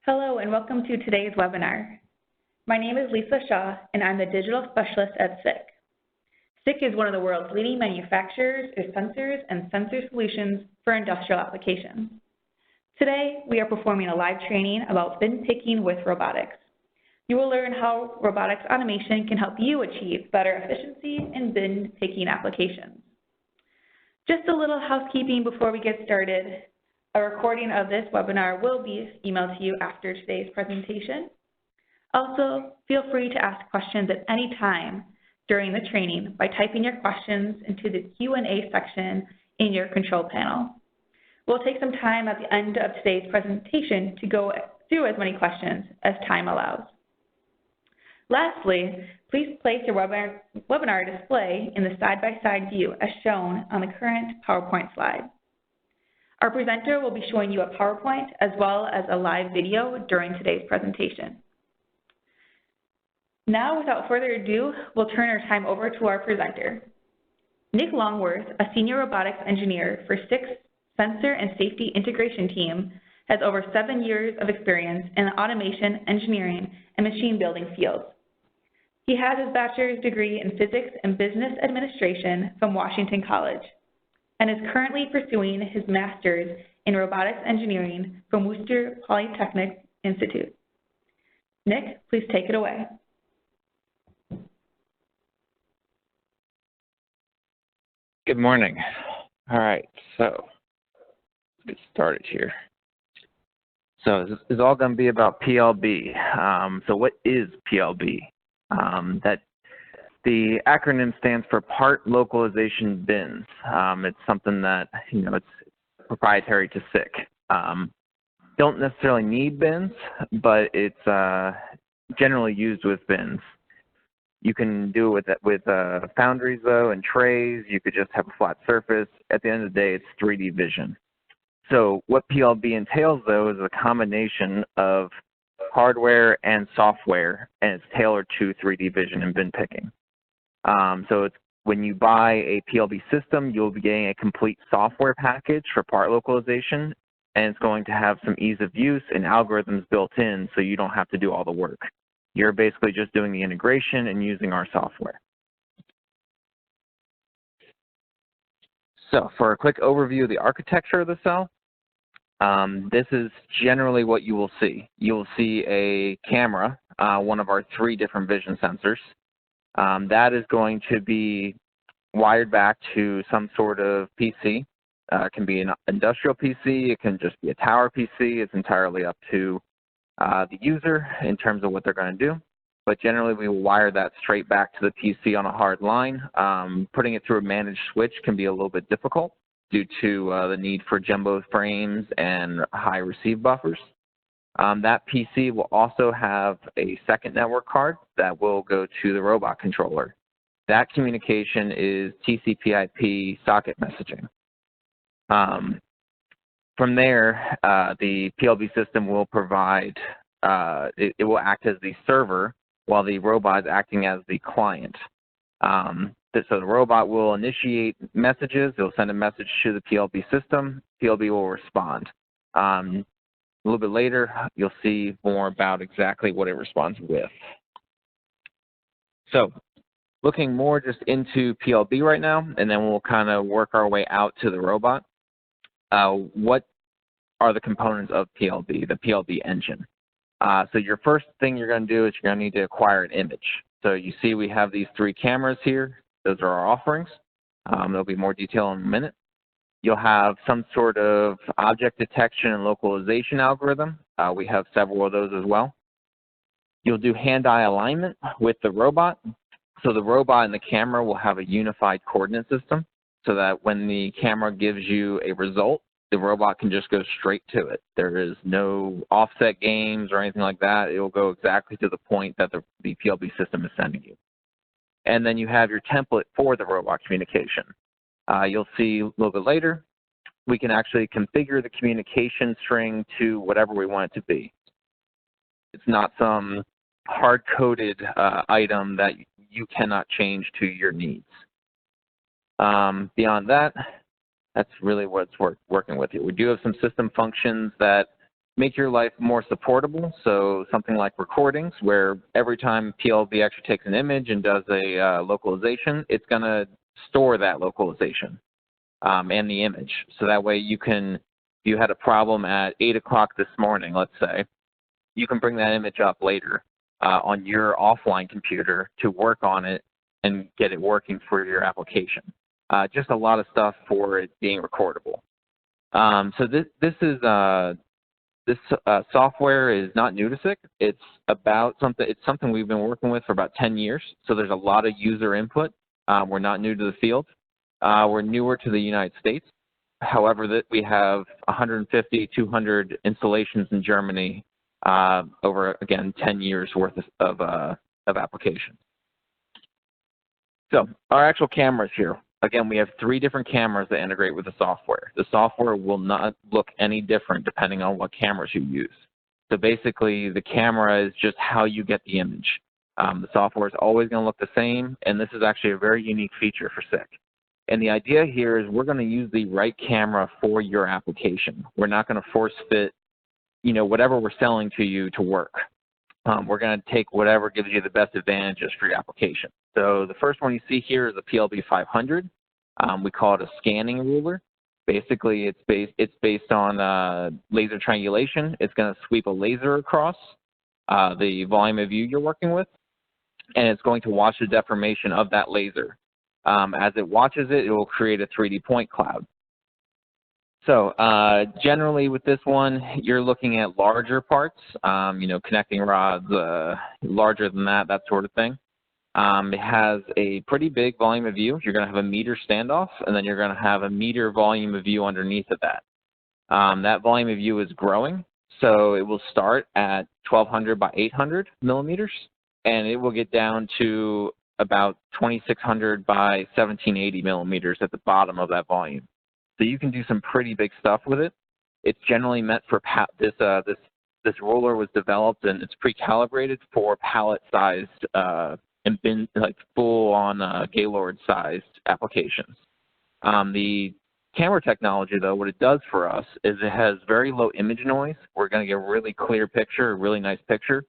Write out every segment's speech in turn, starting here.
Hello and welcome to today's webinar. My name is Lisa Shaw and I'm the Digital Specialist at SICK. SICK is one of the world's leading manufacturers of sensors and sensor solutions for industrial applications. Today, we are performing a live training about bin picking with robotics. You will learn how robotics automation can help you achieve better efficiency in bin picking applications. Just a little housekeeping before we get started. A recording of this webinar will be emailed to you after today's presentation. Also, feel free to ask questions at any time during the training by typing your questions into the Q&A section in your control panel. We'll take some time at the end of today's presentation to go through as many questions as time allows. Lastly, please place your webinar display in the side-by-side view as shown on the current PowerPoint slide. Our presenter will be showing you a PowerPoint as well as a live video during today's presentation. Now, without further ado, we'll turn our time over to our presenter. Nick Longworth, a senior robotics engineer for SICK's Sensor and Safety Integration Team, has over 7 years of experience in the automation, engineering, and machine building fields. He has his bachelor's degree in physics and business administration from Washington College, and is currently pursuing his master's in robotics engineering from Worcester Polytechnic Institute. Nick, please take it away. Good morning. All right, so let's get started here. So this is all going to be about PLB. So what is PLB? The acronym stands for Part Localization Bins. It's something that, it's proprietary to SICK. Don't necessarily need bins, but it's generally used with bins. You can do it with foundries, though, and trays. You could just have a flat surface. At the end of the day, it's 3D vision. So what PLB entails, though, is a combination of hardware and software, and it's tailored to 3D vision and bin picking. So it's, when you buy a PLB system, you'll be getting a complete software package for part localization, and it's going to have some ease of use and algorithms built in so you don't have to do all the work. You're basically just doing the integration and using our software. So for a quick overview of the architecture of the cell, this is generally what you will see. You will see a camera, one of our 3 different vision sensors. That is going to be wired back to some sort of PC. It can be an industrial PC, it can just be a tower PC. It's entirely up to the user in terms of what they're going to do. But generally, we will wire that straight back to the PC on a hard line. Putting it through a managed switch can be a little bit difficult due to the need for jumbo frames and high receive buffers. That PC will also have a second network card that will go to the robot controller. That communication is TCP/IP socket messaging. From there, the PLB system will provide, it will act as the server while the robot is acting as the client. So the robot will initiate messages. It'll send a message to the PLB system. PLB will respond. A little bit later, you'll see more about exactly what it responds with. So looking more just into PLB right now, and then we'll kind of work our way out to the robot. What are the components of PLB, the PLB engine? So your first thing you're going to do is you're going to need to acquire an image. So you see we have these 3 cameras here. Those are our offerings. There'll be more detail in a minute. You'll have some sort of object detection and localization algorithm. We have several of those as well. You'll do hand-eye alignment with the robot. So the robot and the camera will have a unified coordinate system so that when the camera gives you a result, the robot can just go straight to it. There is no offset games or anything like that. It will go exactly to the point that the PLB system is sending you. And then you have your template for the robot communication. You'll see a little bit later, we can actually configure the communication string to whatever we want it to be. It's not some hard-coded item that you cannot change to your needs. Beyond that, that's really what's working with you. We do have some system functions that make your life more supportable. So something like recordings, where every time PLB actually takes an image and does a localization, it's going to store that localization and the image. So that way you can, if you had a problem at 8 o'clock this morning, let's say, you can bring that image up later on your offline computer to work on it and get it working for your application. Just a lot of stuff for it being recordable. So this software is not new to SICK. It's something we've been working with for about 10 years. So there's a lot of user input. We're not new to the field. We're newer to the United States. However, we have 150, 200 installations in Germany over, again, 10 years worth of applications. So our actual cameras here. Again, we have 3 different cameras that integrate with the software. The software will not look any different depending on what cameras you use. So basically, the camera is just how you get the image. The software is always going to look the same, and this is actually a very unique feature for SICK. And the idea here is we're going to use the right camera for your application. We're not going to force fit, whatever we're selling to you to work. We're going to take whatever gives you the best advantages for your application. So the first one you see here is a PLB 500. We call it a scanning ruler. Basically, it's based on laser triangulation. It's going to sweep a laser across the volume of view you're working with, and it's going to watch the deformation of that laser. As it watches it, it will create a 3D point cloud. So generally with this one, you're looking at larger parts, connecting rods, larger than that sort of thing. It has a pretty big volume of view. You're going to have a meter standoff, and then you're going to have a meter volume of view underneath of that. That volume of view is growing, so it will start at 1200 by 800 millimeters, and it will get down to about 2600 by 1780 millimeters at the bottom of that volume. So you can do some pretty big stuff with it. It's generally meant for this ruler was developed and it's pre-calibrated for pallet-sized and bin, like full-on Gaylord-sized applications. The camera technology, though, what it does for us is it has very low image noise. We're going to get a really clear picture, a really nice picture.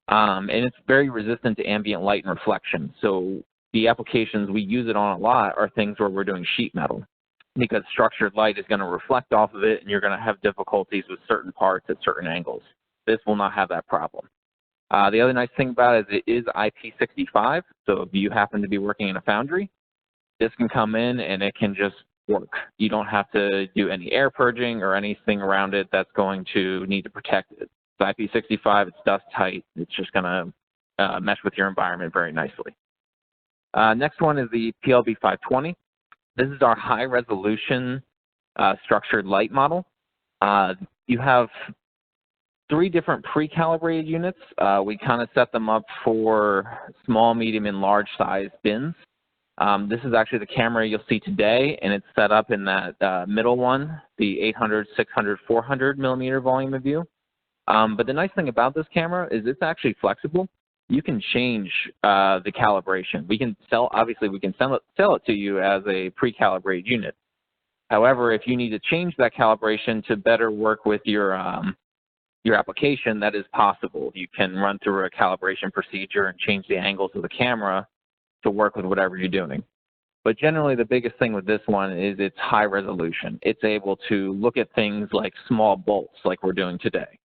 And it's very resistant to ambient light and reflection. So the applications we use it on a lot are things where we're doing sheet metal, because structured light is going to reflect off of it, and you're going to have difficulties with certain parts at certain angles. This will not have that problem. The other nice thing about it is it is IP65, so if you happen to be working in a foundry, this can come in and it can just work. You don't have to do any air purging or anything around it that's going to need to protect it. It's IP65, it's dust tight, it's just going to mesh with your environment very nicely. Next one is the PLB 520. This is our high resolution structured light model. You have 3 different pre-calibrated units. We kind of set them up for small, medium, and large size bins. This is actually the camera you'll see today, and it's set up in that middle one, the 800, 600, 400 millimeter volume of view. But the nice thing about this camera is it's actually flexible. You can change the calibration. We can obviously we can sell it to you as a pre-calibrated unit. However, if you need to change that calibration to better work with your application, that is possible. You can run through a calibration procedure and change the angles of the camera to work with whatever you're doing. But generally, the biggest thing with this one is it's high resolution. It's able to look at things like small bolts like we're doing today.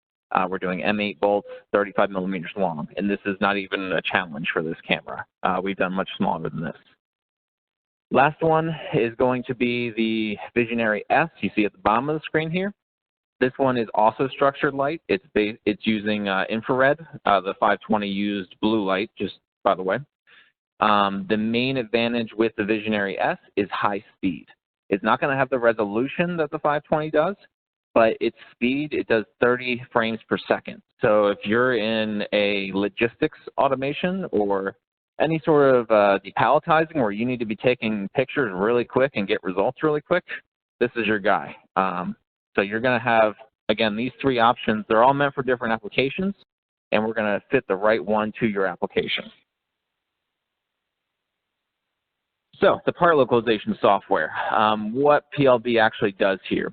We're doing M8 bolts, 35 millimeters long, and this is not even a challenge for this camera. We've done much smaller than this. Last one is going to be the Visionary S you see at the bottom of the screen here. This one is also structured light. It's using infrared. The 520 used blue light, just by the way. The main advantage with the Visionary S is high speed. It's not going to have the resolution that the 520 does, but its speed, it does 30 frames per second. So if you're in a logistics automation or any sort of depalletizing where you need to be taking pictures really quick and get results really quick, this is your guy. So you're going to have, again, these 3 options. They're all meant for different applications, and we're going to fit the right one to your application. So the part localization software, what PLB actually does here.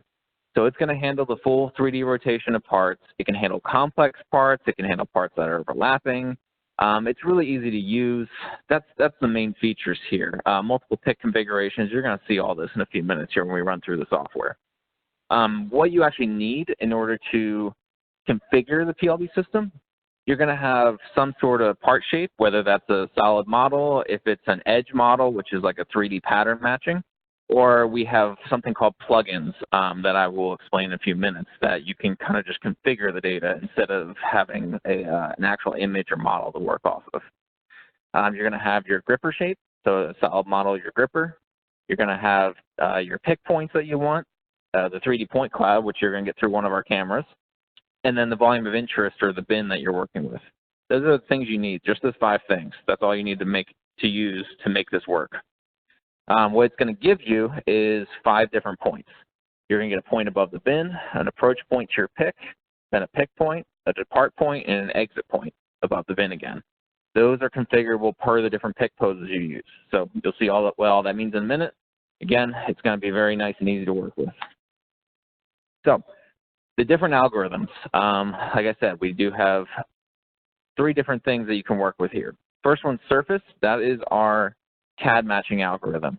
So it's going to handle the full 3D rotation of parts. It can handle complex parts. It can handle parts that are overlapping. It's really easy to use. That's the main features here. Multiple pick configurations. You're going to see all this in a few minutes here when we run through the software. What you actually need in order to configure the PLB system, you're going to have some sort of part shape, whether that's a solid model, if it's an edge model, which is like a 3D pattern matching, or we have something called plugins that I will explain in a few minutes that you can kind of just configure the data instead of having an actual image or model to work off of. You're going to have your gripper shape, so a solid model, your gripper. You're going to have your pick points that you want, the 3D point cloud, which you're going to get through one of our cameras, and then the volume of interest or the bin that you're working with. Those are the things you need, just those 5 things. That's all you need to use to make this work. What it's going to give you is 5 different points. You're going to get a point above the bin, an approach point to your pick, then a pick point, a depart point, and an exit point above the bin again. Those are configurable per the different pick poses you use. So you'll see what all that means in a minute. Again, it's going to be very nice and easy to work with. So the different algorithms, like I said, we do have 3 different things that you can work with here. First one's surface. That is our CAD matching algorithm.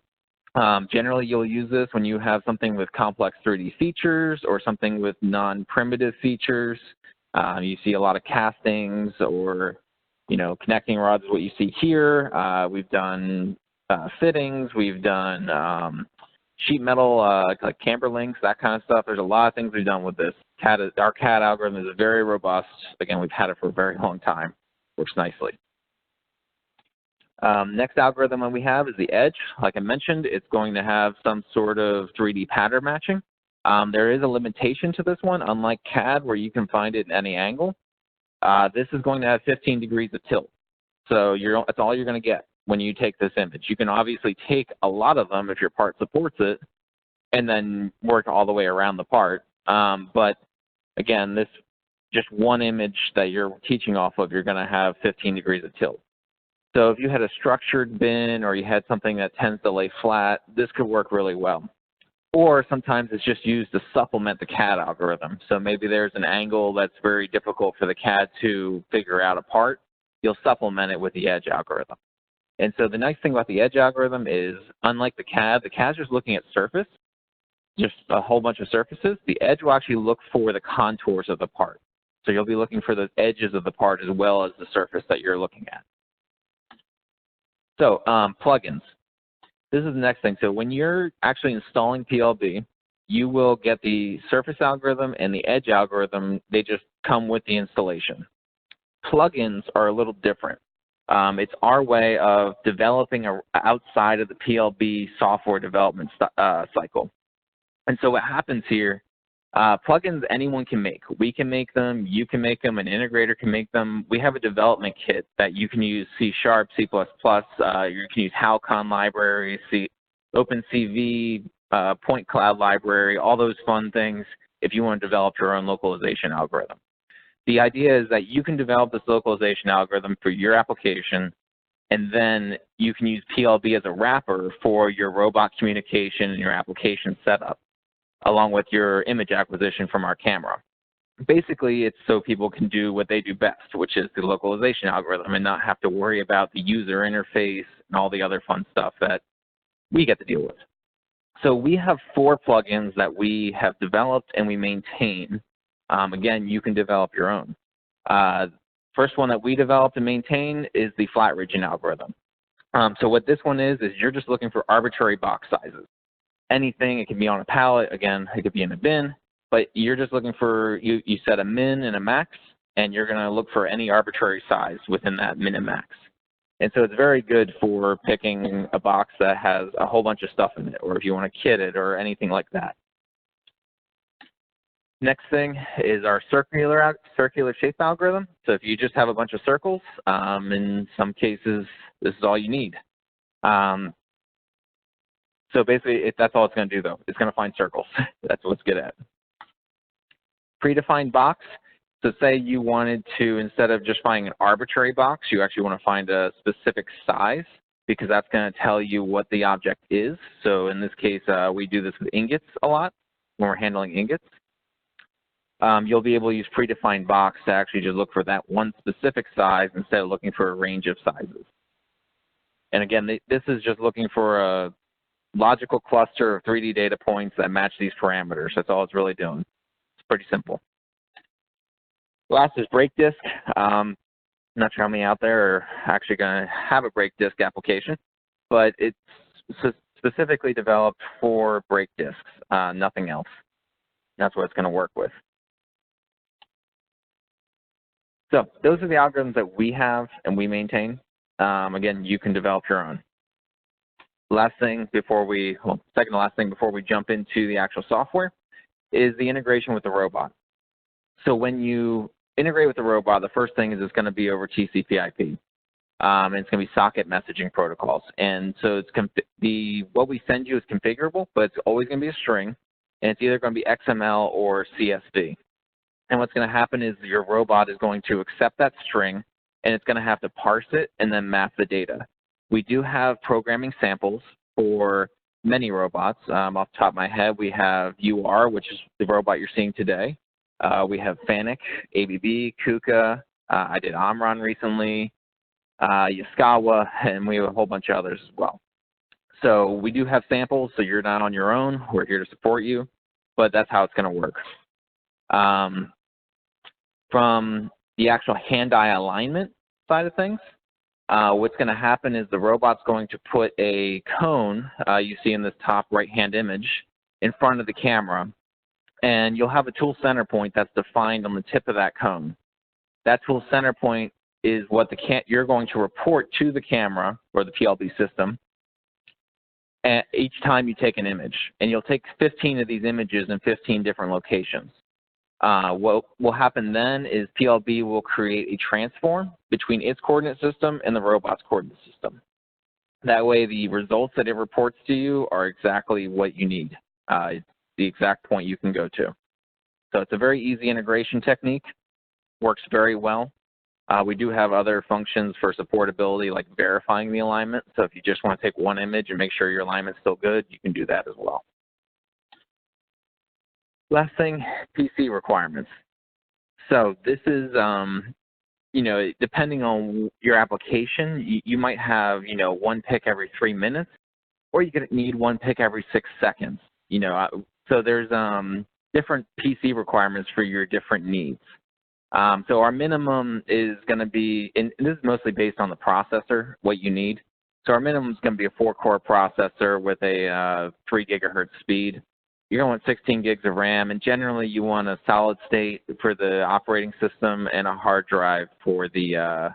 Generally, you'll use this when you have something with complex 3D features or something with non-primitive features. You see a lot of castings or, connecting rods is what you see here. We've done fittings. We've done sheet metal, like camber links, that kind of stuff. There's a lot of things we've done with this. Our CAD algorithm is very robust. Again, we've had it for a very long time. Works nicely. Next algorithm that we have is the edge. Like I mentioned, it's going to have some sort of 3D pattern matching. There is a limitation to this one, unlike CAD where you can find it in any angle. This is going to have 15 degrees of tilt. So that's all you're going to get when you take this image. You can obviously take a lot of them if your part supports it and then work all the way around the part. But again, this just one image that you're teaching off of, you're going to have 15 degrees of tilt. So if you had a structured bin or you had something that tends to lay flat, this could work really well. Or sometimes it's just used to supplement the CAD algorithm. So maybe there's an angle that's very difficult for the CAD to figure out a part. You'll supplement it with the edge algorithm. And so the nice thing about the edge algorithm is, unlike the CAD's just looking at surface, just a whole bunch of surfaces. The edge will actually look for the contours of the part. So you'll be looking for the edges of the part as well as the surface that you're looking at. So plugins. This is the next thing. So when you're actually installing PLB, you will get the surface algorithm and the edge algorithm. They just come with the installation. Plugins are a little different. It's our way of developing outside of the PLB software development cycle. And so what happens here, plugins anyone can make. We can make them, you can make them, an integrator can make them. We have a development kit that you can use C#, C++, you can use Halcon libraries, OpenCV, Point Cloud library, all those fun things if you want to develop your own localization algorithm. The idea is that you can develop this localization algorithm for your application, and then you can use PLB as a wrapper for your robot communication and your application setup, along with your image acquisition from our camera. Basically, it's so people can do what they do best, which is the localization algorithm, and not have to worry about the user interface and all the other fun stuff that we get to deal with. So we have 4 plugins that we have developed and we maintain. Again, you can develop your own. First one that we developed and maintain is the flat region algorithm. So what this one is you're just looking for arbitrary box sizes. Anything, it can be on a pallet, again, it could be in a bin, but you're just looking for, you set a min and a max, and you're going to look for any arbitrary size within that min and max. And so it's very good for picking a box that has a whole bunch of stuff in it, or if you want to kit it or anything like that. Next thing is our circular shape algorithm. So if you just have a bunch of circles, in some cases, this is all you need. So basically, that's all it's going to do, though. It's going to find circles. That's what it's good at. Predefined box. So say you wanted to, instead of just finding an arbitrary box, you actually want to find a specific size, because that's going to tell you what the object is. So in this case, we do this with ingots a lot. when we're handling ingots. You'll be able to use Predefined Box to actually just look for that one specific size instead of looking for a range of sizes. And again, this is just looking for a logical cluster of 3D data points that match these parameters. That's all it's really doing. It's pretty simple. Last is brake disc. Not sure how many out there are actually going to have a brake disc application, but it's specifically developed for brake discs, nothing else. That's what it's going to work with. So those are the algorithms that we have and we maintain. Again, you can develop your own. Last thing before we, well, second to last thing before we jump into the actual software is the integration with the robot. So when you integrate with the robot, the first thing is it's going to be over TCP/IP. And it's going to be socket messaging protocols. And so it's what we send you is configurable, but it's always going to be a string, and it's either going to be XML or CSV. And what's going to happen is your robot is going to accept that string, and it's going to have to parse it and then map the data. We do have programming samples for many robots. Off the top of my head, we have UR, which is the robot you're seeing today. We have FANUC, ABB, KUKA. I did Omron recently, Yaskawa, and we have a whole bunch of others as well. So we do have samples, so you're not on your own. We're here to support you, but that's how it's going to work. From the actual Handeye alignment side of things, what's going to happen is the robot's going to put a cone, you see in this top right-hand image, in front of the camera, and you'll have a tool center point that's defined on the tip of that cone. That tool center point is what you're going to report to the camera or the PLB system each time you take an image. And you'll take 15 of these images in 15 different locations. What will happen then is PLB will create a transform between its coordinate system and the robot's coordinate system. That way the results that it reports to you are exactly what you need. It's the exact point you can go to. So it's a very easy integration technique, works very well. We do have other functions for supportability, like verifying the alignment. So if you just want to take one image and make sure your alignment's still good, you can do that as well. Last thing, PC requirements. So this is, you know, depending on your application, you might have, you know, one pick every 3 minutes, or you could need one pick every 6 seconds. You know, so there's different PC requirements for your different needs. So our minimum is going to be, and this is mostly based on the processor, what you need. So our minimum is going to be a 4-core processor with a 3 gigahertz speed. You're going to want 16 gigs of RAM, and generally you want a solid state for the operating system and a hard drive for the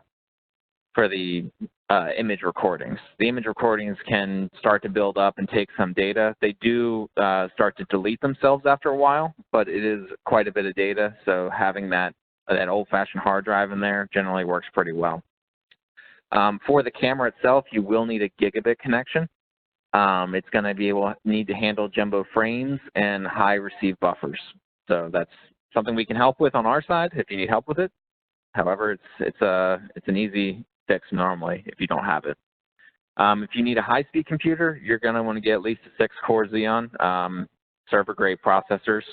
image recordings. The image recordings can start to build up and take some data. They do start to delete themselves after a while, but it is quite a bit of data, so having that old-fashioned hard drive in there generally works pretty well. For the camera itself, you will need a gigabit connection. It's going to need to handle jumbo frames and high receive buffers. So that's something we can help with on our side if you need help with it. However, it's an easy fix normally if you don't have it. If you need a high-speed computer, you're going to want to get at least a 6-core Xeon, server-grade processors.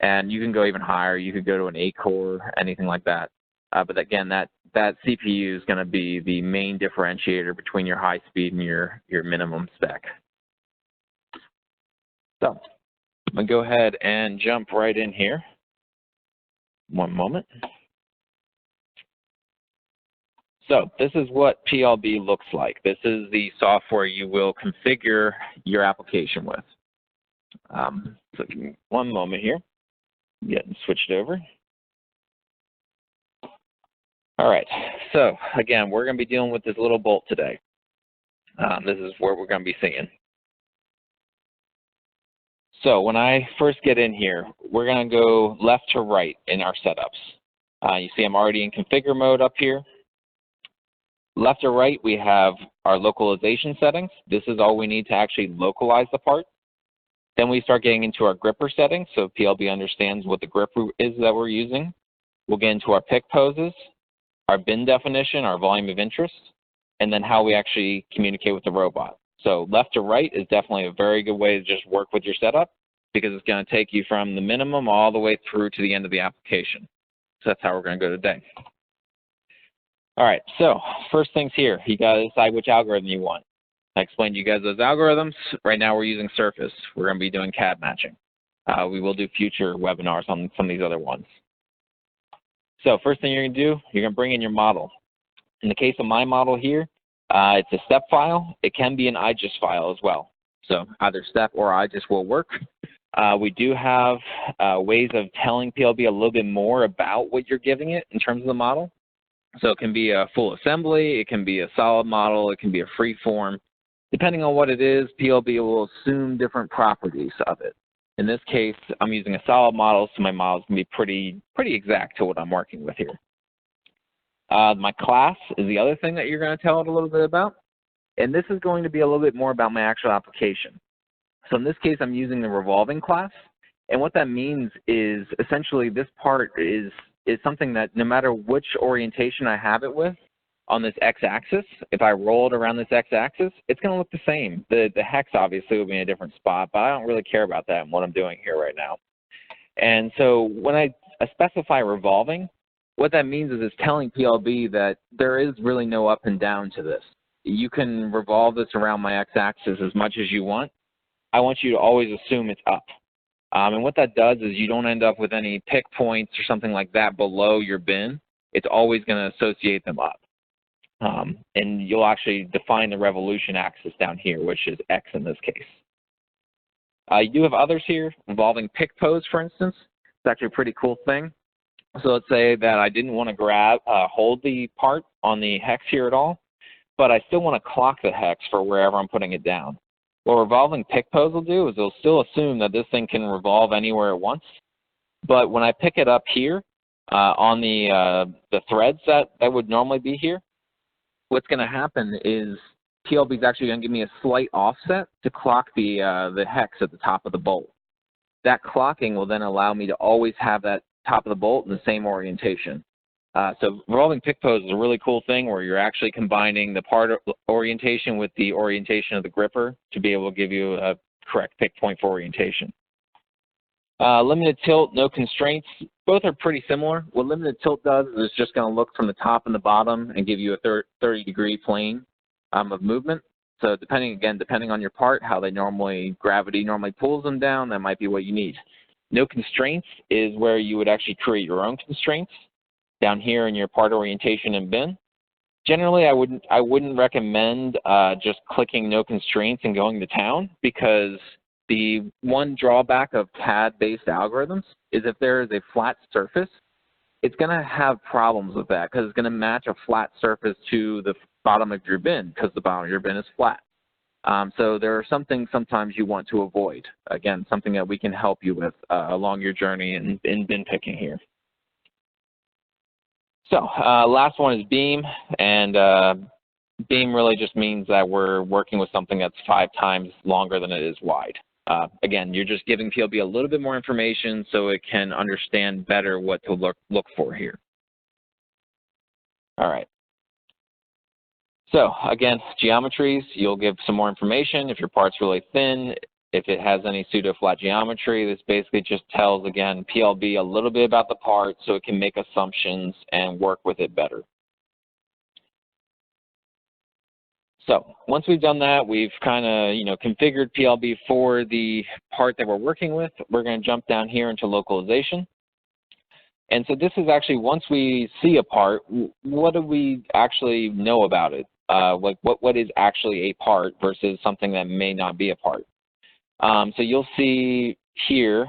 And you can go even higher. You could go to an 8-core, anything like that. But again, that CPU is going to be the main differentiator between your high speed and your minimum spec. So I'm going to go ahead and jump right in here. One moment. So this is what PLB looks like. This is the software you will configure your application with. So give me one moment here. Getting switched over. All right, so again, we're going to be dealing with this little bolt today. This is where we're going to be seeing. So when I first get in here, we're going to go left to right in our setups. You see I'm already in configure mode up here. Left to right, we have our localization settings. This is all we need to actually localize the part. Then we start getting into our gripper settings, so PLB understands what the gripper is that we're using. We'll get into our pick poses, our bin definition, our volume of interest, and then how we actually communicate with the robot. So left to right is definitely a very good way to just work with your setup. because it's going to take you from the minimum all the way through to the end of the application. So that's how we're going to go today. All right, so first things here, you got to decide which algorithm you want. I explained to you guys those algorithms. Right now we're using Surface. We're going to be doing CAD matching. We will do future webinars on some of these other ones. So first thing you're going to do, you're going to bring in your model. In the case of my model here, it's a step file. It can be an IGES file as well. So either step or IGES will work. We do have ways of telling PLB a little bit more about what you're giving it in terms of the model. So it can be a full assembly, it can be a solid model, it can be a free form. Depending on what it is, PLB will assume different properties of it. In this case, I'm using a solid model, so my model is going to be pretty exact to what I'm working with here. My class is the other thing that you're going to tell it a little bit about. And this is going to be a little bit more about my actual application. So in this case, I'm using the revolving class. And what that means is essentially this part is something that no matter which orientation I have it with on this x-axis, if I roll it around this x-axis, it's going to look the same. The hex obviously will be in a different spot, but I don't really care about that and what I'm doing here right now. And so when I specify revolving, what that means is it's telling PLB that there is really no up and down to this. You can revolve this around my x-axis as much as you want. I want you to always assume it's up. And what that does is you don't end up with any pick points or something like that below your bin. It's always going to associate them up. And you'll actually define the revolution axis down here, which is X in this case. You do have others here involving pick pose, for instance. It's actually a pretty cool thing. So let's say that I didn't want to hold the part on the hex here at all, but I still want to clock the hex for wherever I'm putting it down. What revolving pick pose will do is it'll still assume that this thing can revolve anywhere it wants. But when I pick it up here on the threads that would normally be here, what's going to happen is PLB is actually going to give me a slight offset to clock the hex at the top of the bolt. That clocking will then allow me to always have that top of the bolt in the same orientation. So revolving pick pose is a really cool thing where you're actually combining the part orientation with the orientation of the gripper to be able to give you a correct pick point for orientation. Limited tilt, no constraints. Both are pretty similar. What limited tilt does is it's just going to look from the top and the bottom and give you a 30-degree plane of movement. So depending on your part, how gravity normally pulls them down, that might be what you need. No constraints is where you would actually create your own constraints down here in your part orientation and bin. Generally, I wouldn't recommend just clicking no constraints and going to town, because the one drawback of CAD-based algorithms is if there is a flat surface, it's going to have problems with that because it's going to match a flat surface to the bottom of your bin because the bottom of your bin is flat. So there are some things sometimes you want to avoid. Again, something that we can help you with along your journey in bin picking here. So last one is beam, and beam really just means that we're working with something that's 5 times longer than it is wide. Again, you're just giving PLB a little bit more information so it can understand better what to look for here. All right. So again, geometries, you'll give some more information if your part's really thin. If it has any pseudo-flat geometry, this basically just tells, again, PLB a little bit about the part so it can make assumptions and work with it better. So once we've done that, we've kind of, configured PLB for the part that we're working with. We're going to jump down here into localization. And so this is actually, once we see a part, what do we actually know about it? Like what is actually a part versus something that may not be a part? So you'll see here,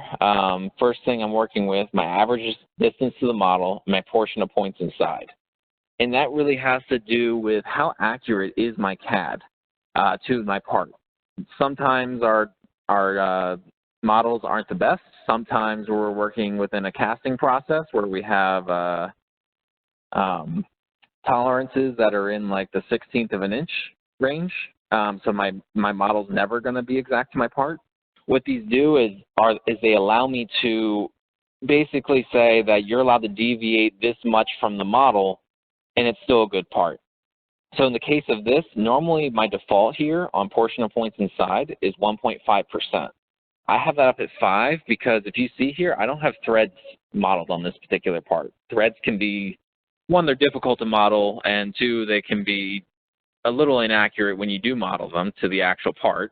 first thing I'm working with, my average distance to the model, my portion of points inside. And that really has to do with how accurate is my CAD to my part. Sometimes our models aren't the best. Sometimes we're working within a casting process where we have tolerances that are in like the 1/16 of an inch range. So my model's never going to be exact to my part. What these do is they allow me to basically say that you're allowed to deviate this much from the model and it's still a good part. So in the case of this, normally my default here on portion of points inside is 1.5%. I have that up at 5 because if you see here, I don't have threads modeled on this particular part. Threads can be, 1, they're difficult to model, and 2, they can be a little inaccurate when you do model them to the actual part.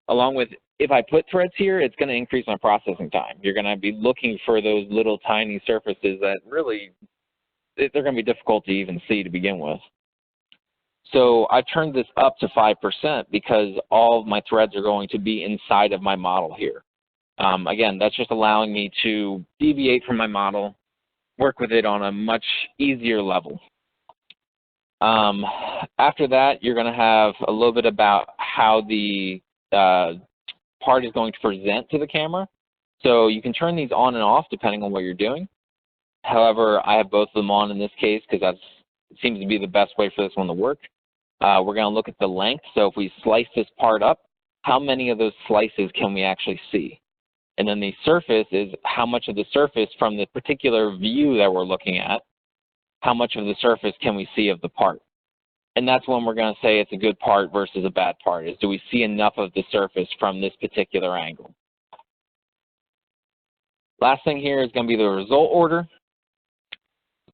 Along with, if I put threads here, it's going to increase my processing time. You're going to be looking for those little tiny surfaces that really, they're going to be difficult to even see to begin with. So I turned this up to 5% because all of my threads are going to be inside of my model here. Again, that's just allowing me to deviate from my model, work with it on a much easier level. After that, you're going to have a little bit about how the part is going to present to the camera. So you can turn these on and off depending on what you're doing. However, I have both of them on in this case because that seems to be the best way for this one to work. We're going to look at the length. So if we slice this part up, how many of those slices can we actually see? And then the surface is how much of the surface from the particular view that we're looking at, how much of the surface can we see of the part? And that's when we're going to say it's a good part versus a bad part, is do we see enough of the surface from this particular angle? Last thing here is going to be the result order.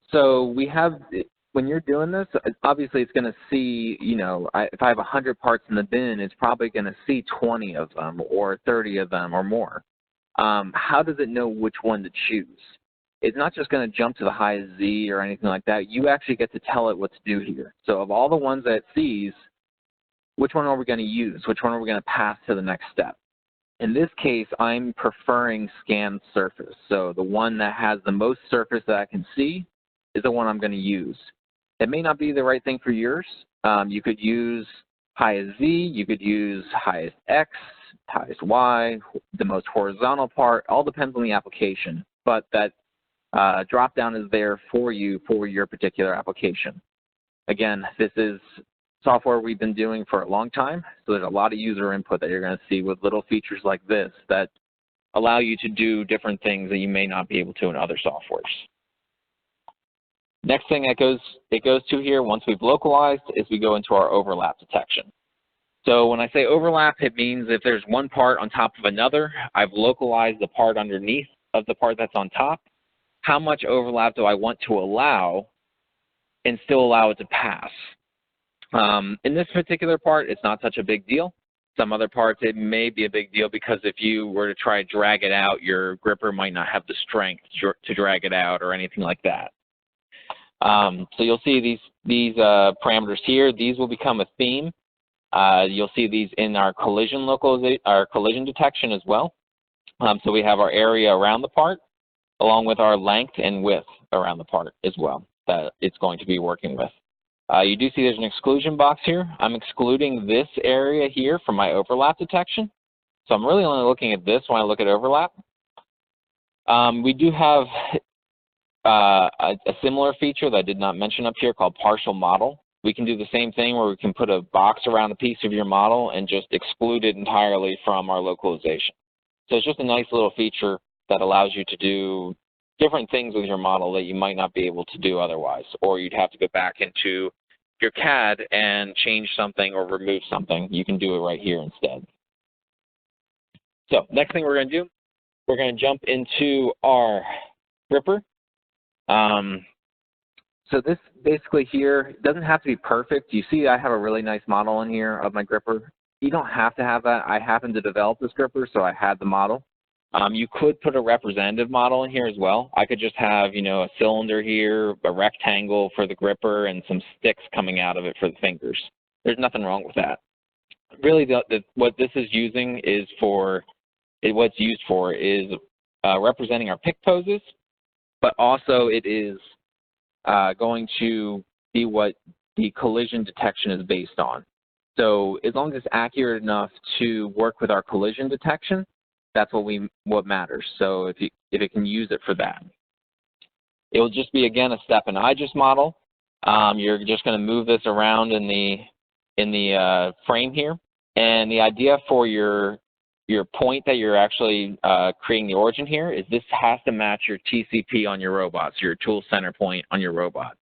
So we have, when you're doing this, obviously it's going to see, you know, if I have 100 parts in the bin, it's probably going to see 20 of them or 30 of them or more. How does it know which one to choose? It's not just going to jump to the highest Z or anything like that. You actually get to tell it what to do here. So of all the ones that it sees, which one are we going to use? Which one are we going to pass to the next step? In this case, I'm preferring scanned surface. So the one that has the most surface that I can see is the one I'm going to use. It may not be the right thing for yours. You could use highest Z, you could use highest X, highest Y, the most horizontal part, all depends on the application. But that drop down is there for you for your particular application. Again, this is software we've been doing for a long time, so there's a lot of user input that you're going to see with little features like this that allow you to do different things that you may not be able to in other softwares. Next thing it goes to here, once we've localized, is we go into our overlap detection. So when I say overlap, it means if there's one part on top of another, I've localized the part underneath of the part that's on top. How much overlap do I want to allow and still allow it to pass? In this particular part, it's not such a big deal. Some other parts, it may be a big deal because if you were to try to drag it out, your gripper might not have the strength to drag it out or anything like that. So you'll see these parameters here. These will become a theme. You'll see these in our collision detection as well. So we have our area around the part, along with our length and width around the part as well that it's going to be working with. You do see there's an exclusion box here. I'm excluding this area here from my overlap detection. So I'm really only looking at this when I look at overlap. We do have a similar feature that I did not mention up here called partial model. We can do the same thing where we can put a box around a piece of your model and just exclude it entirely from our localization. So it's just a nice little feature that allows you to do different things with your model that you might not be able to do otherwise, or you'd have to go back into your CAD and change something or remove something. You can do it right here instead. So next thing we're going to do, we're going to jump into our gripper. So this basically here doesn't have to be perfect. You see I have a really nice model in here of my gripper. You don't have to have that. I happen to develop this gripper, so I had the model. You could put a representative model in here as well. I could just have, you know, a cylinder here, a rectangle for the gripper, and some sticks coming out of it for the fingers. There's nothing wrong with that. Really, what this is using is what's used for is representing our pick poses, but also it is going to be what the collision detection is based on. So as long as it's accurate enough to work with our collision detection, that's what matters. So if it can use it for that. It will just be, again, a step and I just model. You're just going to move this around in the frame here. And the idea for your point that you're actually creating the origin here is this has to match your TCP on your robots, your tool center point on your robot.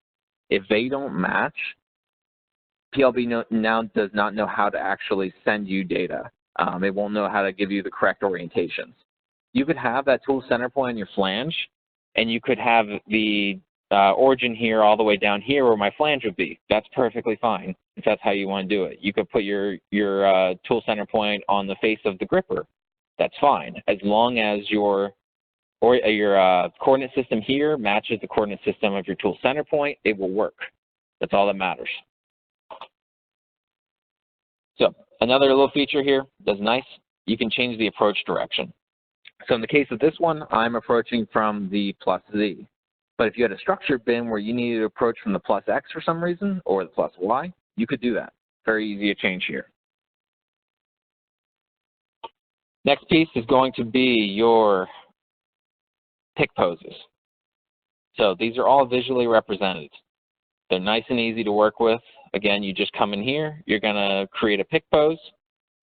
If they don't match, PLB now does not know how to actually send you data. It won't know how to give you the correct orientations. You could have that tool center point on your flange, and you could have the origin here all the way down here where my flange would be. That's perfectly fine if that's how you want to do it. You could put your tool center point on the face of the gripper. That's fine, as long as your coordinate system here matches the coordinate system of your tool center point. It will work. That's all that matters. So another little feature here that's nice, you can change the approach direction. So in the case of this one, I'm approaching from the plus Z. But if you had a structured bin where you needed to approach from the plus X for some reason, or the plus Y, you could do that. Very easy to change here. Next piece is going to be your pick poses. So these are all visually represented. They're nice and easy to work with. Again, you just come in here, you're going to create a pick pose.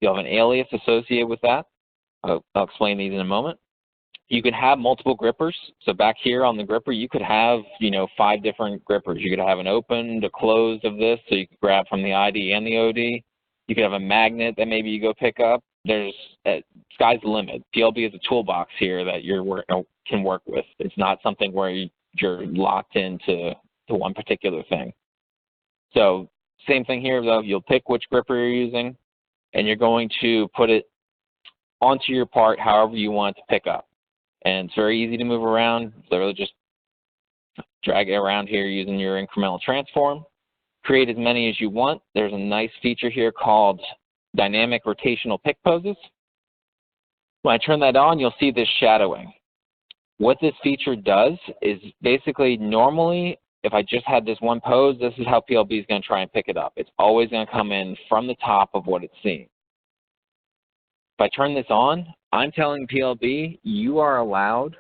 You'll have an alias associated with that. I'll explain these in a moment. You could have multiple grippers. So back here on the gripper, you could have, 5 different grippers. You could have an opened, a closed of this, so you could grab from the ID and the OD. You could have a magnet that maybe you go pick up. There's sky's the limit. PLB is a toolbox here that you can work with. It's not something where you're locked into one particular thing. So same thing here though. You'll pick which gripper you're using, and you're going to put it onto your part however you want it to pick up. And it's very easy to move around. Literally just drag it around here using your incremental transform. Create as many as you want. There's a nice feature here called dynamic rotational pick poses. When I turn that on, you'll see this shadowing. What this feature does is basically normally, if I just had this one pose, this is how PLB is going to try and pick it up. It's always going to come in from the top of what it's seeing. If I turn this on, I'm telling PLB you are allowed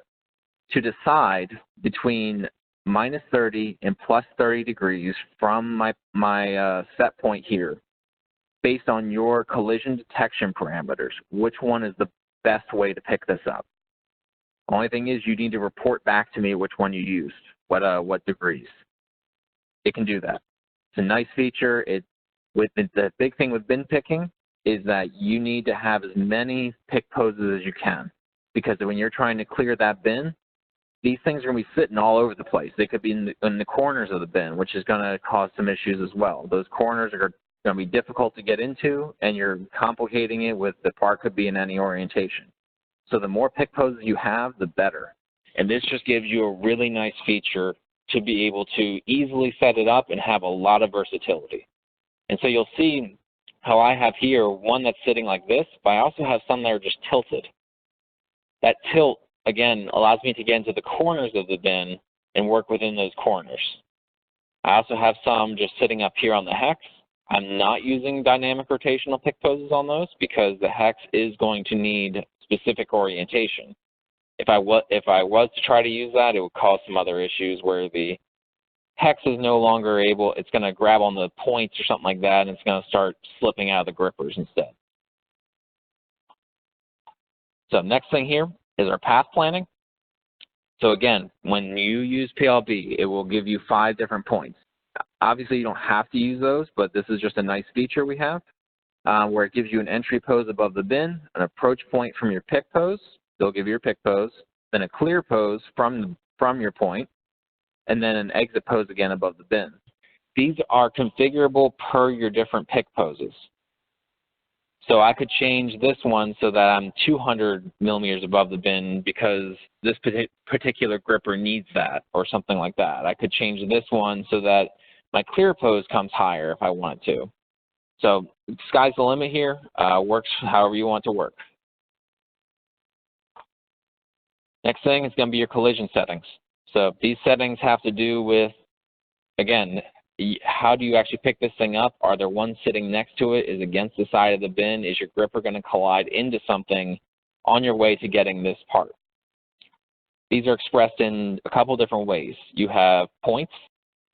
to decide between minus 30 and plus 30 degrees from my set point here based on your collision detection parameters. Which one is the best way to pick this up? Only thing is you need to report back to me which one you used, what degrees. It can do that. It's a nice feature. The big thing with bin picking is that you need to have as many pick poses as you can, because when you're trying to clear that bin, these things are going to be sitting all over the place. They could be in the corners of the bin, which is going to cause some issues as well. Those corners are going to be difficult to get into, and you're complicating it with the part could be in any orientation. So the more pick poses you have, the better. And this just gives you a really nice feature to be able to easily set it up and have a lot of versatility. And so you'll see how I have here one that's sitting like this, but I also have some that are just tilted. That tilt, again, allows me to get into the corners of the bin and work within those corners. I also have some just sitting up here on the hex. I'm not using dynamic rotational pick poses on those because the hex is going to need specific orientation. If I was to try to use that, it would cause some other issues where the hex is no longer able, it's going to grab on the points or something like that, and it's going to start slipping out of the grippers instead. So next thing here is our path planning. So again, when you use PLB, it will give you 5 different points. Obviously, you don't have to use those, but this is just a nice feature we have where it gives you an entry pose above the bin, an approach point from your pick pose. They'll give you your pick pose, then a clear pose from your point, and then an exit pose again above the bin. These are configurable per your different pick poses. So I could change this one so that I'm 200 millimeters above the bin because this particular gripper needs that or something like that. I could change this one so that my clear pose comes higher if I wanted to. So sky's the limit here. Works however you want to work. Next thing is going to be your collision settings. So these settings have to do with, again, how do you actually pick this thing up? Are there ones sitting next to it? Is it against the side of the bin? Is your gripper going to collide into something on your way to getting this part? These are expressed in a couple different ways. You have points,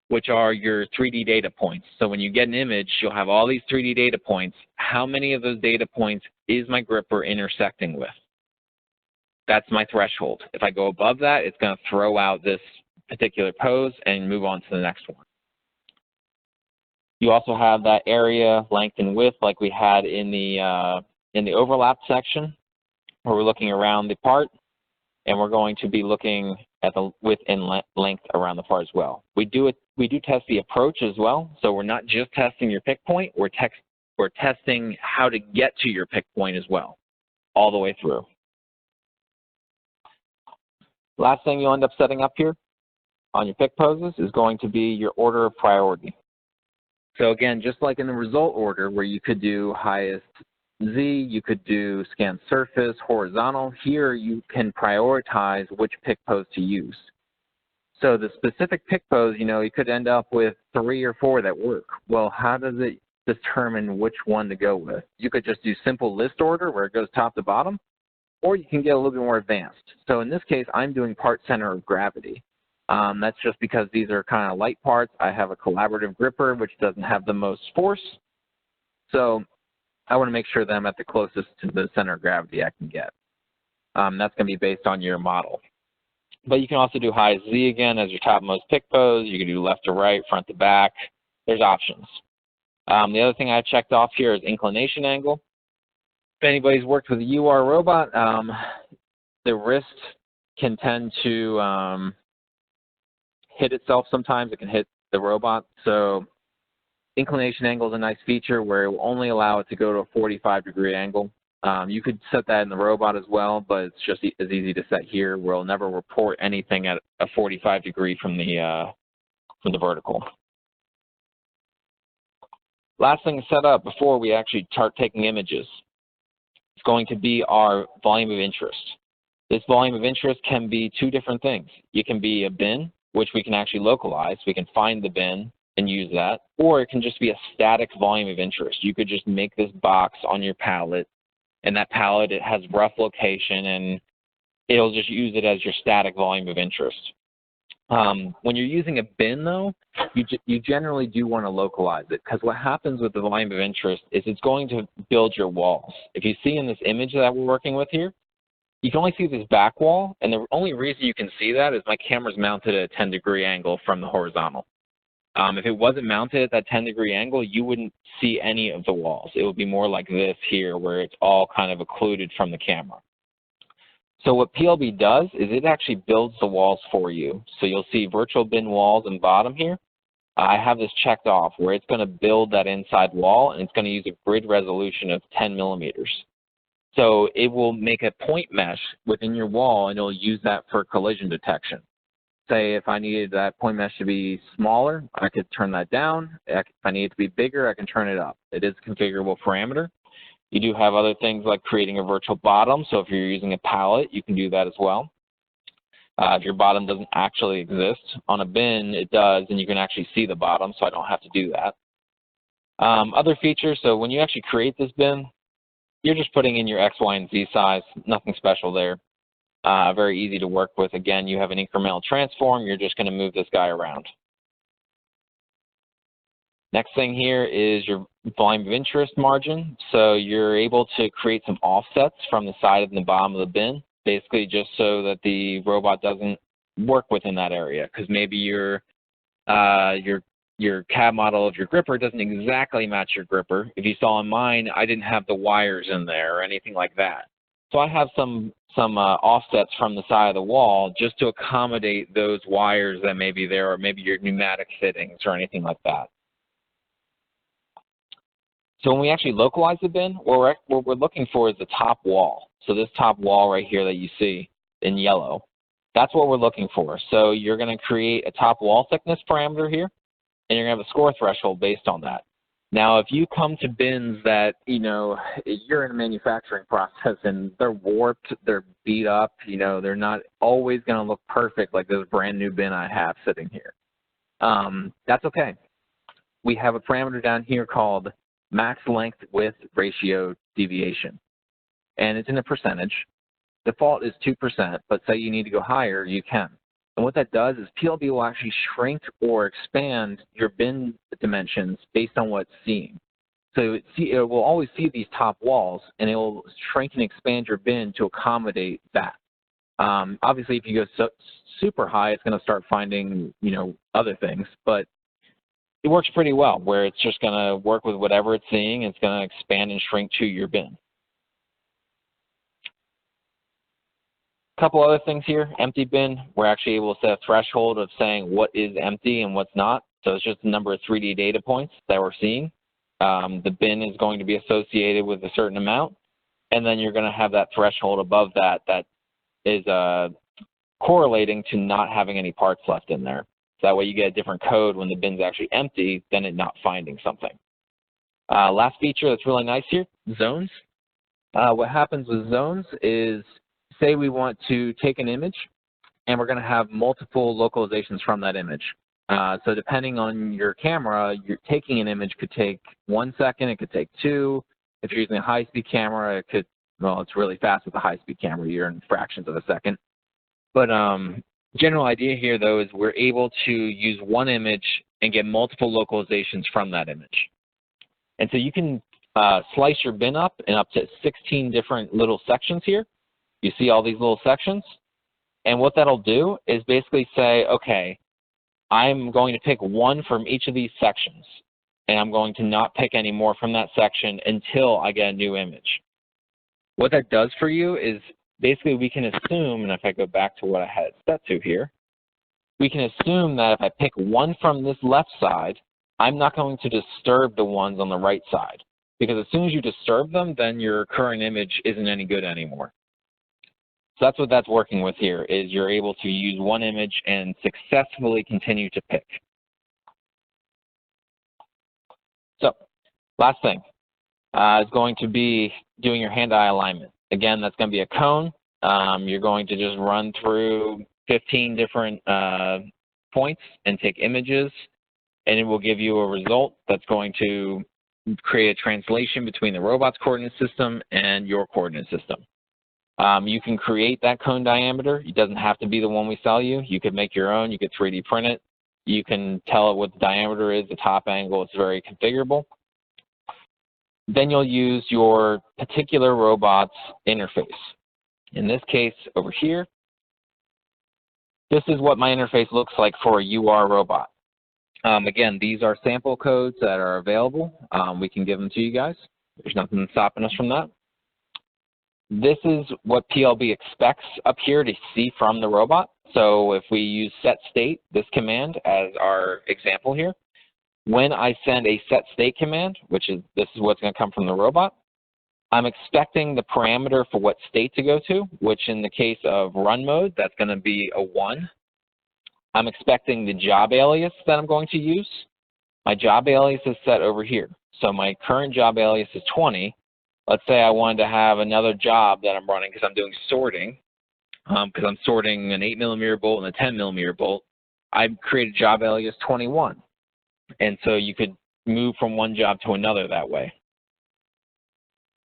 which are your 3D data points. So when you get an image, you'll have all these 3D data points. How many of those data points is my gripper intersecting with? That's my threshold. If I go above that, it's going to throw out this particular pose and move on to the next one. You also have that area, length, and width like we had in the in the overlap section, where we're looking around the part, and we're going to be looking at the width and length around the part as well. We do test the approach as well, so we're not just testing your pick point, we're testing how to get to your pick point as well, all the way through. Last thing you'll end up setting up here on your pick poses is going to be your order of priority. So again, just like in the result order where you could do highest Z, you could do scan surface, horizontal. Here you can prioritize which pick pose to use. So the specific pick pose, you could end up with 3 or 4 that work. Well, how does it determine which one to go with? You could just do simple list order where it goes top to bottom, or you can get a little bit more advanced. So in this case, I'm doing part center of gravity. That's just because these are kind of light parts. I have a collaborative gripper, which doesn't have the most force. So I want to make sure that I'm at the closest to the center of gravity I can get. That's going to be based on your model. But you can also do high Z again as your topmost pick pose. You can do left to right, front to back. There's options. The other thing I checked off here is inclination angle. If anybody's worked with a UR robot, the wrist can tend to hit itself sometimes. It can hit the robot. So inclination angle is a nice feature where it will only allow it to go to a 45-degree angle. You could set that in the robot as well, but it's just as easy to set here where it'll never report anything at a 45-degree from the vertical. Last thing to set up before we actually start taking images is going to be our volume of interest. This volume of interest can be 2 different things. It can be a bin, which we can actually localize. We can find the bin and use that, or it can just be a static volume of interest. You could just make this box on your palette, and that palette, it has rough location, and it'll just use it as your static volume of interest. When you're using a bin, though, you generally do want to localize it, because what happens with the volume of interest is it's going to build your walls. If you see in this image that we're working with here, you can only see this back wall, and the only reason you can see that is my camera's mounted at a 10-degree angle from the horizontal. If it wasn't mounted at that 10-degree angle, you wouldn't see any of the walls. It would be more like this here, where it's all kind of occluded from the camera. So what PLB does is it actually builds the walls for you. So you'll see virtual bin walls in bottom here. I have this checked off where it's going to build that inside wall, and it's going to use a grid resolution of 10 millimeters. So it will make a point mesh within your wall, and it'll use that for collision detection. Say if I needed that point mesh to be smaller, I could turn that down. If I need it to be bigger, I can turn it up. It is a configurable parameter. You do have other things like creating a virtual bottom. So if you're using a palette, you can do that as well. If your bottom doesn't actually exist on a bin, it does, and you can actually see the bottom, so I don't have to do that. Other features, so when you actually create this bin, you're just putting in your X, Y, and Z size, nothing special there. Very easy to work with. Again, you have an incremental transform. You're just going to move this guy around. Next thing here is your volume of interest margin. So you're able to create some offsets from the side and the bottom of the bin, basically just so that the robot doesn't work within that area, because maybe your CAD model of your gripper doesn't exactly match your gripper. If you saw on mine, I didn't have the wires in there or anything like that. So I have some offsets from the side of the wall just to accommodate those wires that may be there, or maybe your pneumatic fittings or anything like that. So when we actually localize the bin, what we're looking for is the top wall. So this top wall right here that you see in yellow, that's what we're looking for. So you're going to create a top wall thickness parameter here, and you're going to have a score threshold based on that. Now, if you come to bins that, you're in a manufacturing process and they're warped, they're beat up, they're not always going to look perfect like this brand new bin I have sitting here. That's okay. We have a parameter down here called max length width ratio deviation, and it's in a percentage. Default is 2%, but say you need to go higher, you can. And what that does is PLB will actually shrink or expand your bin dimensions based on what it's seeing. So it will always see these top walls, and it will shrink and expand your bin to accommodate that. Obviously, if you go super high, it's going to start finding, other things. But it works pretty well, where it's just going to work with whatever it's seeing. It's going to expand and shrink to your bin. couple other things here. Empty bin, we're actually able to set a threshold of saying what is empty and what's not. So it's just the number of 3D data points that we're seeing. The bin is going to be associated with a certain amount, and then you're going to have that threshold above that that is correlating to not having any parts left in there. So that way you get a different code when the bin's actually empty than it not finding something. Last feature that's really nice here, zones. What happens with zones is, say we want to take an image and we're going to have multiple localizations from that image. So depending on your camera, you're taking an image could take 1 second, it could take 2. If you're using a high-speed camera, it could, well, it's really fast with a high-speed camera, you're in fractions of a second. But general idea here, though, is we're able to use one image and get multiple localizations from that image. And so you can slice your bin up in up to 16 different little sections here. You see all these little sections? And what that'll do is basically say, okay, I'm going to pick one from each of these sections, and I'm going to not pick any more from that section until I get a new image. What that does for you is basically we can assume, and if I go back to what I had it set to here, we can assume that if I pick one from this left side, I'm not going to disturb the ones on the right side. Because as soon as you disturb them, then your current image isn't any good anymore. So that's what that's working with here, is you're able to use one image and successfully continue to pick. So last thing is going to be doing your hand-eye alignment. Again, that's going to be a cone. You're going to just run through 15 different points and take images, and it will give you a result that's going to create a translation between the robot's coordinate system and your coordinate system. You can create that cone diameter. It doesn't have to be the one we sell you. You could make your own. You could 3D print it. You can tell it what the diameter is, the top angle. It's very configurable. Then you'll use your particular robot's interface. In this case, over here, this is what my interface looks like for a UR robot. Again, these are sample codes that are available. We can give them to you guys. There's nothing stopping us from that. This is what PLB expects up here to see from the robot. So if we use set state, this command as our example here, when I send a set state command, which is this is what's going to come from the robot, I'm expecting the parameter for what state to go to, which in the case of run mode, that's going to be a 1. I'm expecting the job alias that I'm going to use. My job alias is set over here. So my current job alias is 20. Let's say I wanted to have another job that I'm running because I'm doing sorting, because I'm sorting an 8mm bolt and a 10mm bolt. I create a job alias 21. And so you could move from one job to another that way.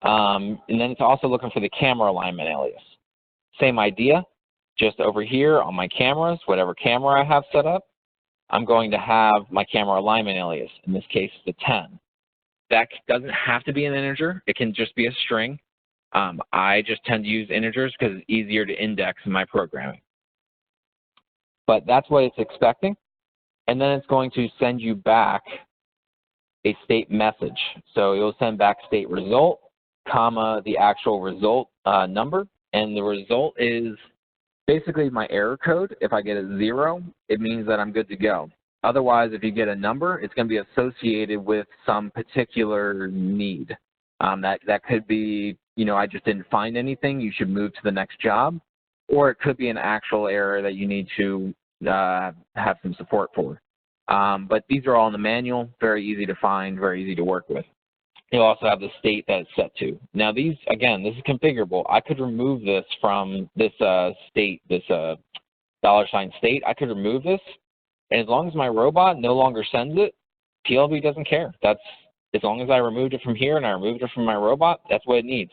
And then it's also looking for the camera alignment alias. Same idea, just over here on my cameras, whatever camera I have set up, I'm going to have my camera alignment alias. In this case, the 10. That doesn't have to be an integer. It can just be a string. I just tend to use integers because it's easier to index in my programming. But that's what it's expecting. And then it's going to send you back a state message. So it will send back state result, comma, the actual result number. And the result is basically my error code. If I get a 0, it means that I'm good to go. Otherwise, if you get a number, it's going to be associated with some particular need. That could be, you know, I just didn't find anything, you should move to the next job. Or it could be an actual error that you need to have some support for. But these are all in the manual, very easy to find, very easy to work with. You'll also have the state that it's set to. Now these, again, this is configurable. I could remove this from this state, this $ state. I could remove this. And as long as my robot no longer sends it, PLB doesn't care. That's, as long as I removed it from here and I removed it from my robot, that's what it needs.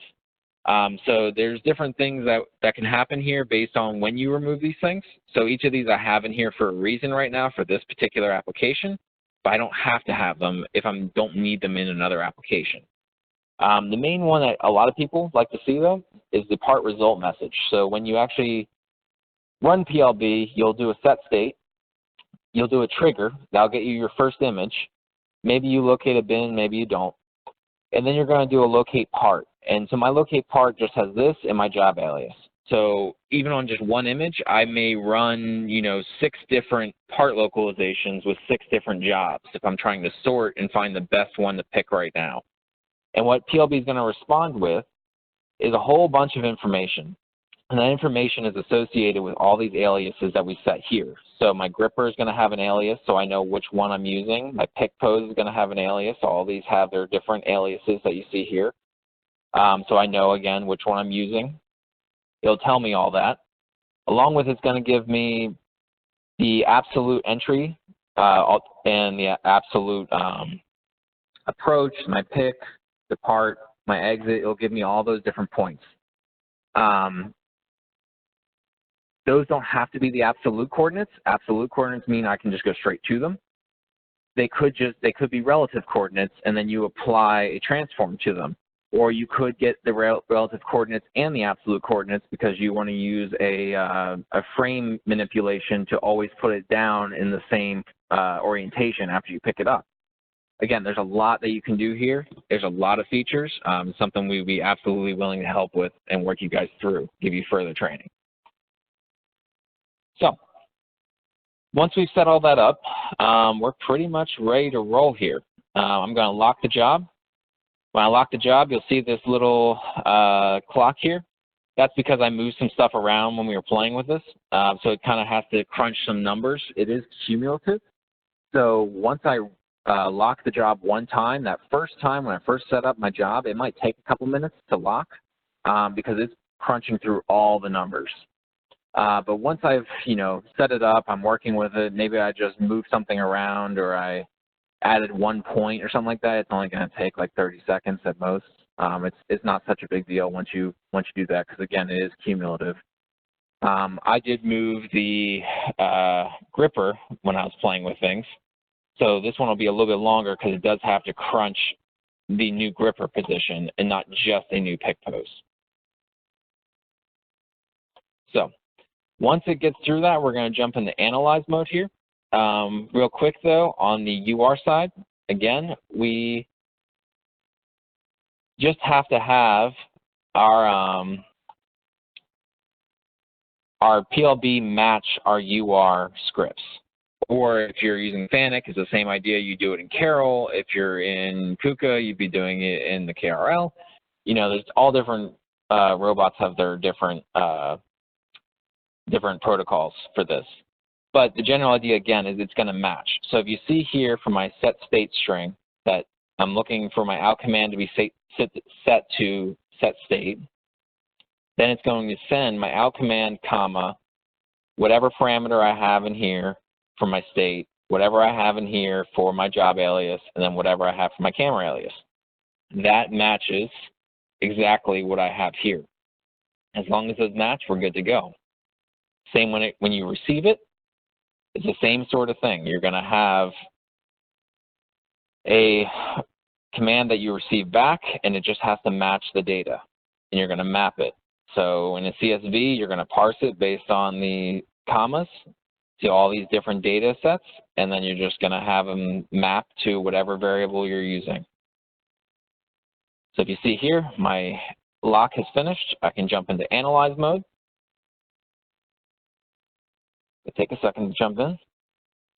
So there's different things that can happen here based on when you remove these things. So each of these I have in here for a reason right now for this particular application, but I don't have to have them if I don't need them in another application. The main one that a lot of people like to see though is the part result message. So when you actually run PLB, you'll do a set state. You'll do a trigger. That'll get you your first image. Maybe you locate a bin, maybe you don't. And then you're going to do a locate part. And so my locate part just has this and my job alias. So even on just one image, I may run, 6 different part localizations with 6 different jobs if I'm trying to sort and find the best one to pick right now. And what PLB is going to respond with is a whole bunch of information. And that information is associated with all these aliases that we set here. So my gripper is going to have an alias, so I know which one I'm using. My pick pose is going to have an alias. So all these have their different aliases that you see here. So I know, again, which one I'm using. It'll tell me all that. Along with it's going to give me the absolute entry and the absolute approach, my pick, depart, my exit. It'll give me all those different points. Those don't have to be the absolute coordinates. Absolute coordinates mean I can just go straight to them. They could be relative coordinates, and then you apply a transform to them. Or you could get the relative coordinates and the absolute coordinates because you want to use a frame manipulation to always put it down in the same orientation after you pick it up. Again, there's a lot that you can do here. There's a lot of features, something we'd be absolutely willing to help with and work you guys through, give you further training. So once we've set all that up, we're pretty much ready to roll here. I'm going to lock the job. When I lock the job, you'll see this little clock here. That's because I moved some stuff around when we were playing with this. So it kind of has to crunch some numbers. It is cumulative. So once I lock the job one time, that first time when I first set up my job, it might take a couple minutes to lock because it's crunching through all the numbers. But once I've, set it up, I'm working with it, maybe I just moved something around or I added 1 point or something like that, it's only going to take like 30 seconds at most. It's not such a big deal once you do that because, again, it is cumulative. I did move the gripper when I was playing with things. So this one will be a little bit longer because it does have to crunch the new gripper position and not just a new pick pose. So once it gets through that, we're going to jump into analyze mode here. Real quick though, on the UR side, again, we just have to have our PLB match our UR scripts. Or if you're using Fanic, it's the same idea. You do it in Carol. If you're in Kuka, you'd be doing it in the KRL. There's all different robots have their different protocols for this. But the general idea, again, is it's going to match. So if you see here for my set state string that I'm looking for my out command to be set to set state, then it's going to send my out command, comma, whatever parameter I have in here for my state, whatever I have in here for my job alias, and then whatever I have for my camera alias. That matches exactly what I have here. As long as those match, we're good to go. Same when you receive it, it's the same sort of thing. You're going to have a command that you receive back, and it just has to match the data, and you're going to map it. So in a CSV, you're going to parse it based on the commas to all these different data sets, and then you're just going to have them map to whatever variable you're using. So if you see here, my lock has finished. I can jump into analyze mode. It'll take a second to jump in.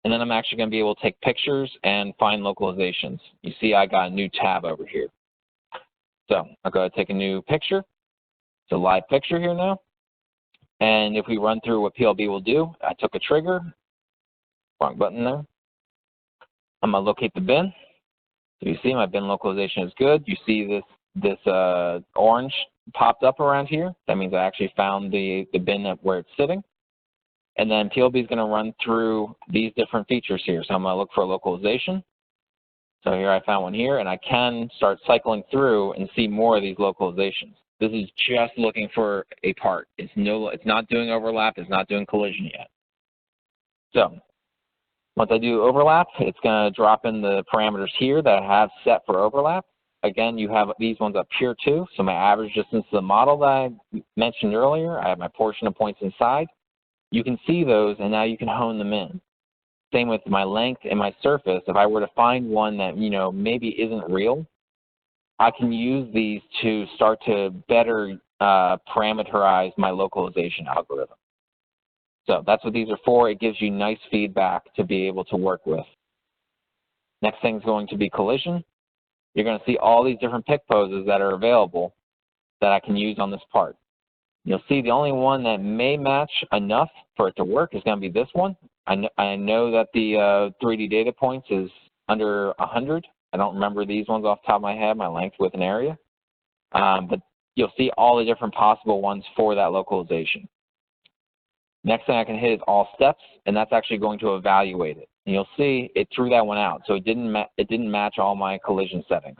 And then I'm actually going to be able to take pictures and find localizations. You see I got a new tab over here. So I'll go ahead and take a new picture. It's a live picture here now. And if we run through what PLB will do, I took a trigger, wrong button there. I'm going to locate the bin. So you see my bin localization is good. You see this orange popped up around here. That means I actually found the bin where it's sitting. And then PLB is going to run through these different features here. So I'm going to look for a localization. So here I found one here, and I can start cycling through and see more of these localizations. This is just looking for a part. It's not doing overlap. It's not doing collision yet. So once I do overlap, it's going to drop in the parameters here that I have set for overlap. Again, you have these ones up here too. So my average distance to the model that I mentioned earlier, I have my portion of points inside. You can see those, and now you can hone them in. Same with my length and my surface. If I were to find one that, maybe isn't real, I can use these to start to better parameterize my localization algorithm. So that's what these are for. It gives you nice feedback to be able to work with. Next thing is going to be collision. You're going to see all these different pick poses that are available that I can use on this part. You'll see the only one that may match enough for it to work is going to be this one. I know that the 3D data points is under 100. I don't remember these ones off the top of my head, my length, width, and area. But you'll see all the different possible ones for that localization. Next thing I can hit is all steps, and that's actually going to evaluate it. And you'll see it threw that one out, so it didn't match all my collision settings.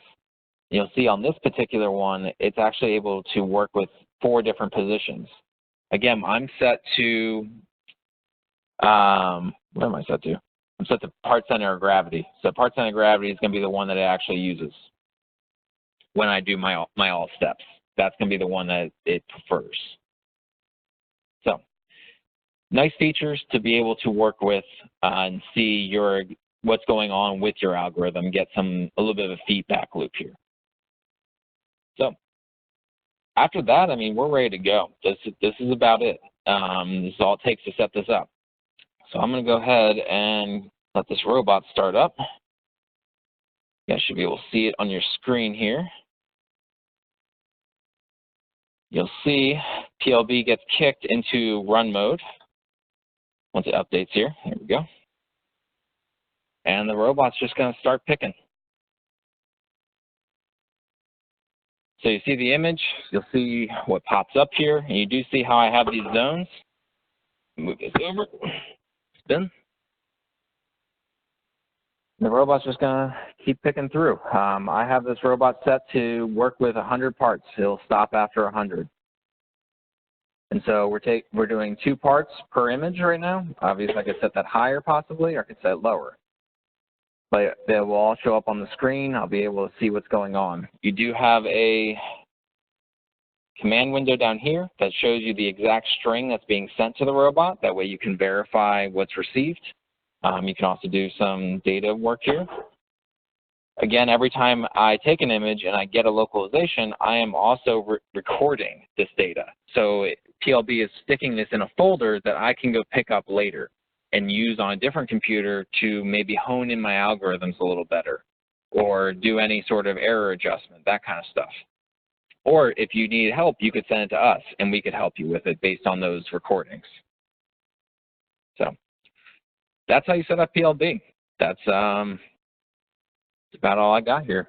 And you'll see on this particular one, it's actually able to work with 4 different positions. Again, I'm set to, what am I set to? I'm set to part center of gravity. So part center of gravity is going to be the one that it actually uses when I do my all steps. That's going to be the one that it prefers. So nice features to be able to work with and see what's going on with your algorithm, get a little bit of a feedback loop here. So after that, I mean, we're ready to go. This is about it. This is all it takes to set this up. So I'm going to go ahead and let this robot start up. You guys should be able to see it on your screen here. You'll see PLB gets kicked into run mode once it updates here. Here we go. And the robot's just going to start picking. So you see the image, you'll see what pops up here, and you do see how I have these zones. Move this over, spin. The robot's just going to keep picking through. I have this robot set to work with 100 parts. It'll stop after 100. And so we're doing 2 parts per image right now. Obviously, I could set that higher possibly, or I could set it lower. But they will all show up on the screen. I'll be able to see what's going on. You do have a command window down here that shows you the exact string that's being sent to the robot. That way you can verify what's received. You can also do some data work here. Again, every time I take an image and I get a localization, I am also recording this data. So PLB is sticking this in a folder that I can go pick up later and use on a different computer to maybe hone in my algorithms a little better or do any sort of error adjustment, that kind of stuff. Or if you need help, you could send it to us and we could help you with it based on those recordings. So that's how you set up PLB. That's about all I got here.